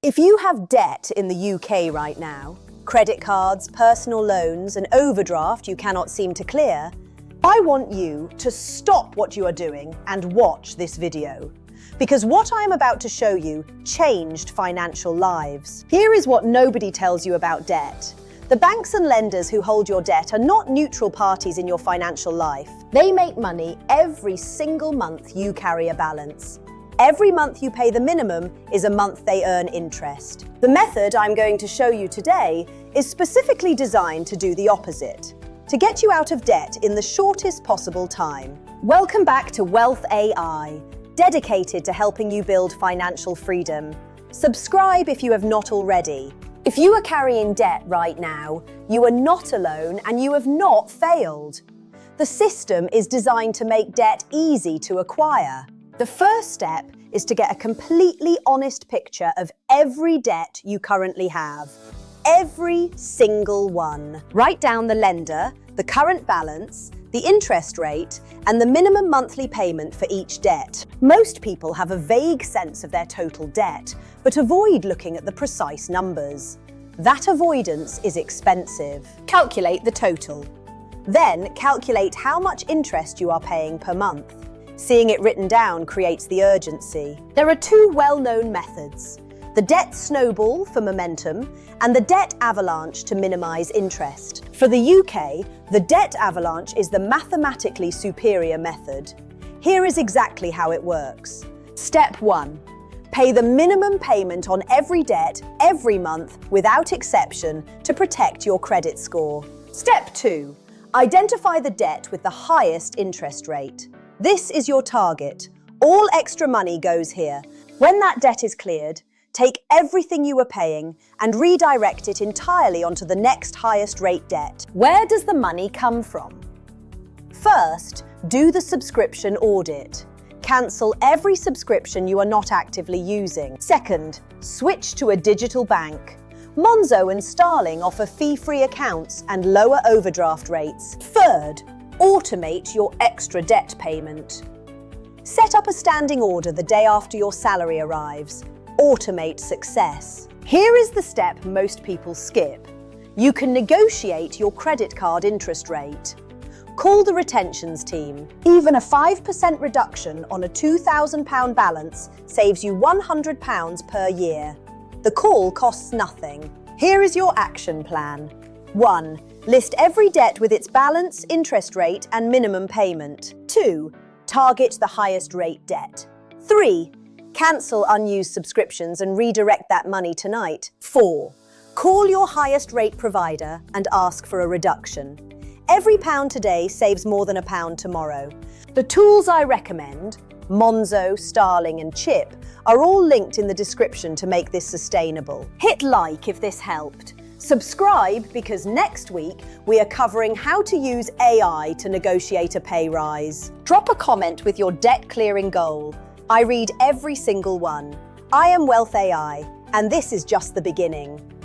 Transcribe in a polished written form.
If you have debt in the UK right now, credit cards, personal loans, an overdraft you cannot seem to clear, I want you to stop what you are doing and watch this video. Because what I am about to show you changed financial lives. Here is what nobody tells you about debt. The banks and lenders who hold your debt are not neutral parties in your financial life. They make money every single month you carry a balance. Every month you pay the minimum is a month they earn interest. The method I'm going to show you today is specifically designed to do the opposite, to get you out of debt in the shortest possible time. Welcome back to Wealth AI, dedicated to helping you build financial freedom. Subscribe if you have not already. If you are carrying debt right now, you are not alone and you have not failed. The system is designed to make debt easy to acquire. The first step is to get a completely honest picture of every debt you currently have. Every single one. Write down the lender, the current balance, the interest rate, and the minimum monthly payment for each debt. Most people have a vague sense of their total debt, but avoid looking at the precise numbers. That avoidance is expensive. Calculate the total. Then calculate how much interest you are paying per month. Seeing it written down creates the urgency. There are two well-known methods: the debt snowball for momentum and the debt avalanche to minimize interest. For the UK, the debt avalanche is the mathematically superior method. Here is exactly how it works. Step 1. Pay the minimum payment on every debt every month without exception to protect your credit score. Step 2. Identify the debt with the highest interest rate. This is your target. All extra money goes here. When that debt is cleared, take everything you were paying and redirect it entirely onto the next highest rate debt. Where does the money come from? First, do the subscription audit. Cancel every subscription you are not actively using. Second, switch to a digital bank. Monzo and Starling offer fee-free accounts and lower overdraft rates. Third, automate your extra debt payment. Set up a standing order the day after your salary arrives. Automate success. Here is the step most people skip. You can negotiate your credit card interest rate. Call the retentions team. Even a 5% reduction on a £2,000 balance saves you £100 per year. The call costs nothing. Here is your action plan. 1. List every debt with its balance, interest rate, and minimum payment. 2. Target the highest rate debt. 3. Cancel unused subscriptions and redirect that money tonight. 4. Call your highest rate provider and ask for a reduction. Every pound today saves more than a pound tomorrow. The tools I recommend, Monzo, Starling, and Chip, are all linked in the description to make this sustainable. Hit like if this helped. Subscribe because next week we are covering how to use AI to negotiate a pay rise. Drop a comment with your debt clearing goal. I read every single one. I am Wealth AI, and this is just the beginning.